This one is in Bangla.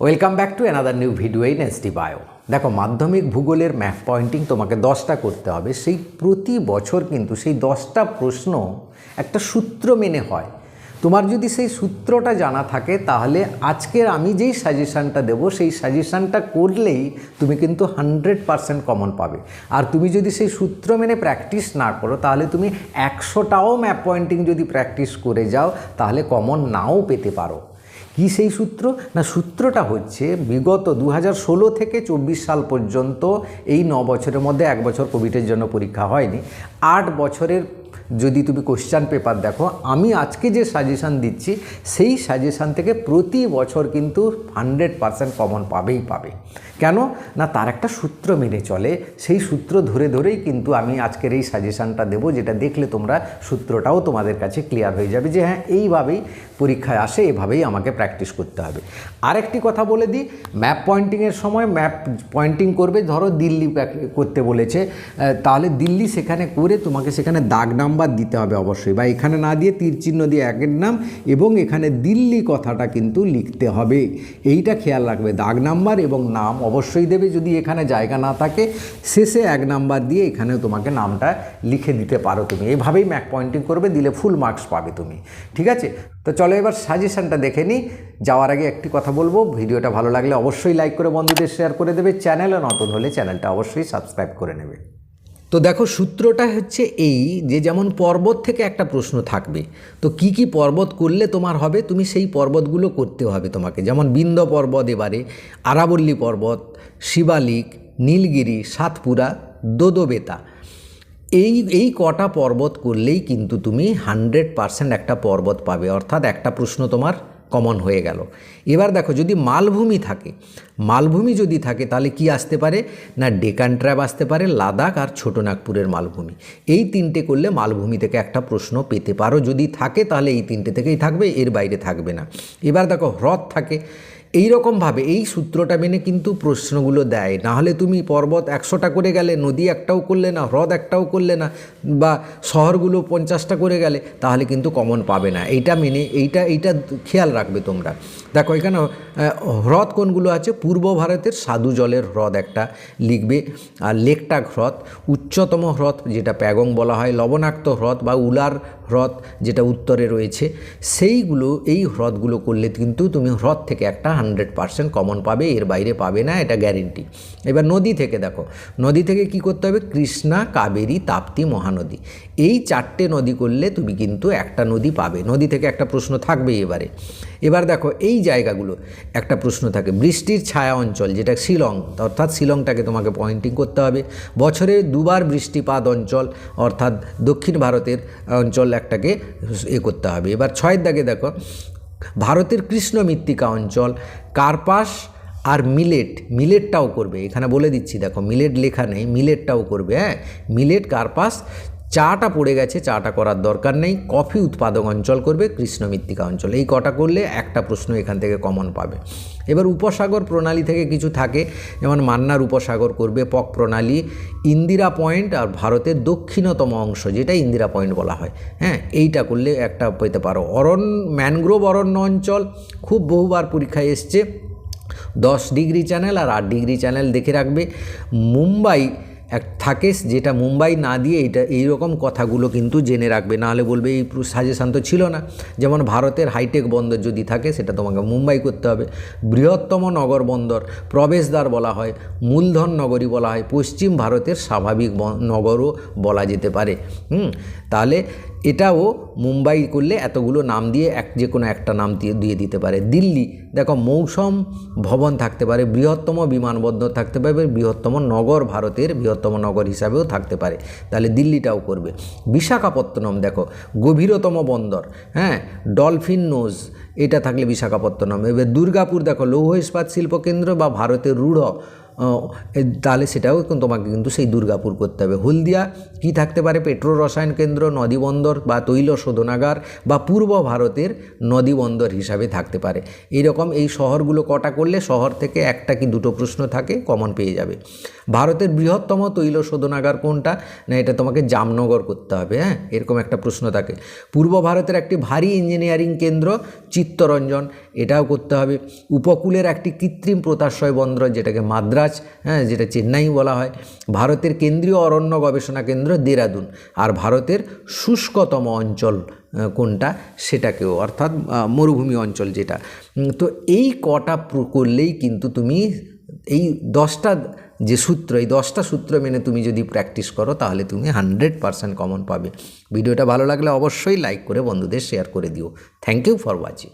Welcome back to another new video in SD bio. দেখো, মাধ্যমিক ভূগোলের ম্যাপ পয়েন্টিং তোমাকে 10টা করতে হবে। সেই প্রতি বছর কিন্তু সেই 10টা প্রশ্ন একটা সূত্র মেনে হয়। তোমার যদি সেই সূত্রটা জানা থাকে তাহলে আজকের আমি যেই সাজেশানটা দেবো সেই সাজেশানটা করলেই তুমি কিন্তু 100% কমন পাবে। আর তুমি যদি সেই সূত্র মেনে প্র্যাকটিস না করো তাহলে তুমি 100টাও ম্যাপ পয়েন্টিং যদি প্র্যাকটিস করে যাও তাহলে কমন নাও পেতে পারো। কি সেই সূত্র? না, সূত্রটা হচ্ছে বিগত 2016 থেকে 24 সাল পর্যন্ত এই 9 বছরের মধ্যে 1 বছর কোভিডের জন্য পরীক্ষা হয়নি। 8 বছরের যদি তুমি কোশ্চেন পেপার দেখো, আমি আজকে যে সাজেশান দিচ্ছি সেই সাজেশান থেকে প্রতি বছর কিন্তু 100% কমন পাবেই পাবে। কেন না, তার একটা সূত্র মেনে চলে। সেই সূত্র ধরে ধরেই কিন্তু আমি আজকের এই সাজেশানটা দেবো, যেটা দেখলে তোমরা সূত্রটাও তোমাদের কাছে ক্লিয়ার হয়ে যাবে যে হ্যাঁ, এইভাবেই পরীক্ষায় আসে, এভাবেই আমাকে প্র্যাকটিস করতে হবে। আরেকটি কথা বলে দিই, ম্যাপ পয়েন্টিংয়ের সময় ম্যাপ পয়েন্টিং করবে, ধরো দিল্লি করতে বলেছে, তাহলে দিল্লি সেখানে করে তোমাকে সেখানে দাগ নাম্বার দিতে হবে অবশ্যই, বা এখানে না দিয়ে তীর চিহ্ন দিয়ে একের নাম এবং এখানে দিল্লি কথাটা কিন্তু লিখতে হবে। এইটা খেয়াল রাখবে, দাগ নাম্বার এবং নাম অবশ্যই দেবে। যদি এখানে জায়গা না থাকে শেষে 1 নাম্বার দিয়ে এখানেও তোমাকে নামটা লিখে দিতে পারো। তুমি এইভাবেই ম্যাপ পয়েন্টিং করবে, দিলে ফুল মার্কস পাবে তুমি। ঠিক আছে, তো চলো এবার সাজেশানটা দেখে নিই। যাওয়ার আগে একটি কথা বলবো, ভিডিওটা ভালো লাগলে অবশ্যই লাইক করে বন্ধুদের শেয়ার করে দেবে। চ্যানেলে নতুন হলে চ্যানেলটা অবশ্যই সাবস্ক্রাইব করে নেবে। তো দেখো, সূত্রটা হচ্ছে এই যে, যেমন পর্বত থেকে একটা প্রশ্ন থাকবে, তো কি কি পর্বত করলে তোমার হবে, তুমি সেই পর্বতগুলো করতে হবে তোমাকে। যেমন বিন্ধ্য পর্বত, এবারে আরাবল্লী পর্বত, শিবালিক, নীলগিরি, সাতপুরা, দোদবেতা, এই কটা পর্বত করলেই কিন্তু তুমি 100% একটা পর্বত পাবে, অর্থাৎ একটা প্রশ্ন তোমার কমন হয়ে গেল। এবার দেখো, যদি মালভূমি থাকে, মালভূমি যদি থাকে তাহলে কি আসতে পারে না, ডেকান ট্র্যাপ আসতে পারে, লাদাখ আর ছোটনাগপুরের মালভূমি। এই 3টে করলে মালভূমি থেকে একটা প্রশ্ন পেতে পারো। যদি থাকে তাহলে এই 3টে থেকেই থাকবে, এর বাইরে থাকবে না। এবার দেখো, হ্রদ থাকে, এই রকমভাবে এই সূত্রটা মেনে কিন্তু প্রশ্নগুলো দেয়। নাহলে তুমি পর্বত 100টা করে গেলে, নদী একটাও করলে না, হ্রদ একটাও করলে না, বা শহরগুলো 50টা করে গেলে, তাহলে কিন্তু কমন পাবে না। এইটা মেনে এইটা খেয়াল রাখবে তোমরা। দেখো, এখানে হ্রদ কোনগুলো আছে, পূর্ব ভারতের সাধু জলের হ্রদ একটা লিখবে, আর লেকটাক হ্রদ, উচ্চতম হ্রদ যেটা প্যাগং বলা হয়, লবণাক্ত হ্রদ বা উলার হ্রদ যেটা উত্তরে রয়েছে, সেইগুলো, এই হ্রদগুলো করলে কিন্তু তুমি হ্রদ থেকে একটা 100% কমন পাবে, এর বাইরে পাবে না, এটা গ্যারেন্টি। এবার নদী থেকে দেখো, নদী থেকে কি করতে হবে, কৃষ্ণা, কাবেরী, তাপ্তি, মহানদী, এই 4টে নদী করলে তুমি কিন্তু একটা নদী পাবে। নদী থেকে একটা প্রশ্ন থাকবেই। এবার দেখো, এই জায়গাগুলো একটা প্রশ্ন থাকে, বৃষ্টির ছায়া অঞ্চল যেটা শিলং, অর্থাৎ শিলংটাকে তোমাকে পয়েন্টিং করতে হবে। বছরে 2বার বৃষ্টিপাত অঞ্চল, অর্থাৎ দক্ষিণ ভারতের অঞ্চল একটাকে করতে হবে। এবার 6 দাগে দেখো, ভারতের কৃষ্ণ মৃত্তিকা অঞ্চল, কার্পাস আর মিলেটটাও করবে। এখানে বলে দিচ্ছি, দেখো মিলেট লেখা নেই, মিলেটটাও করবে। হ্যাঁ, মিলেট, কার্পাস, চাটা পড়ে গেছে, চাটা করার দরকার নেই। কফি উৎপাদক অঞ্চল করবে, কৃষ্ণ মৃত্তিকা অঞ্চল। এই কটা করলে একটা প্রশ্ন এখান থেকে কমন পাবে। এবার উপসাগর প্রণালী থেকে কিছু থাকে, যেমন মান্নার উপসাগর করবে, পক প্রণালী, ইন্দিরা পয়েন্ট আর ভারতের দক্ষিণতম অংশ যেটা ইন্দিরা পয়েন্ট বলা হয়। হ্যাঁ, এইটা করলে একটা পেতে পারো। ম্যানগ্রোভ অরণ্য অঞ্চল খুব বহুবার পরীক্ষায় এসছে, 10 ডিগ্রি চ্যানেল আর 8 ডিগ্রি চ্যানেল দেখে রাখবে। মুম্বাই থাকে, যেটা মুম্বাই না দিয়ে এই রকম কথাগুলো কিন্তু জেনে রাখবে, নাহলে বলবে এই সাজেশান তো ছিল না। যেমন ভারতের হাইটেক বন্দর যদি থাকে সেটা তোমাকে মুম্বাই করতে হবে। বৃহত্তম নগর বন্দর প্রবেশদ্বার বলা হয়, মূলধন নগরী বলা হয়, পশ্চিম ভারতের স্বাভাবিক নগরও বলা যেতে পারে। তাহলে এটাও মুম্বাই করলে এতগুলো নাম দিয়ে যে কোনো একটা নাম দিয়ে দিতে পারে। দিল্লি দেখো, মৌসুম ভবন থাকতে পারে, বৃহত্তম বিমানবন্দর থাকতে পারে, বৃহত্তম নগর ভারতের বৃহত্তম নগর হিসাবেও থাকতে পারে, তাহলে দিল্লিটাও করবে। বিশাখাপত্তনম দেখো, গভীরতম বন্দর, হ্যাঁ, ডলফিন নোজ, এটা থাকলে বিশাখাপত্তনম। এবার দুর্গাপুর দেখো, লৌহ ইস্পাত শিল্পকেন্দ্র বা ভারতের রূঢ় তাহলে সেটাও তোমাকে কিন্তু সেই দুর্গাপুর করতে হবে। হলদিয়া কি থাকতে পারে? পেট্রো রসায়ন কেন্দ্র, নদীবন্দর বা তৈল শোধনাগার বা পূর্ব ভারতের নদীবন্দর হিসাবে থাকতে পারে। এইরকম এই শহরগুলো কটা করলে শহর থেকে একটা কি দুটো প্রশ্ন থাকে, কমন পেয়ে যাবে। ভারতের বৃহত্তম তৈল শোধনাগার কোনটা? না, এটা তোমাকে জামনগর করতে হবে। হ্যাঁ, এরকম একটা প্রশ্ন থাকে। পূর্ব ভারতের একটি ভারী ইঞ্জিনিয়ারিং কেন্দ্র চিত্তরঞ্জন, এটাও করতে হবে। উপকূলের একটি কৃত্রিম পোতাশ্রয় বন্দর, যেটাকে মাদ্রাজ, হ্যাঁ, যেটা চেন্নাই বলা হয়। ভারতের কেন্দ্রীয় অরণ্য গবেষণা কেন্দ্র দেরাদুন। আর ভারতের শুষ্কতম অঞ্চল কোনটা? সেটাকেও, অর্থাৎ মরুভূমি অঞ্চল যেটা। তো এই কটা করলেই কিন্তু তুমি এই 10টা যে সূত্র, এই 10টা সূত্র মেনে তুমি যদি প্র্যাকটিস করো তাহলে তুমি 100% কমন পাবে। ভিডিওটা ভালো লাগলে অবশ্যই লাইক করে বন্ধুদের শেয়ার করে দিও। Thank you for watching.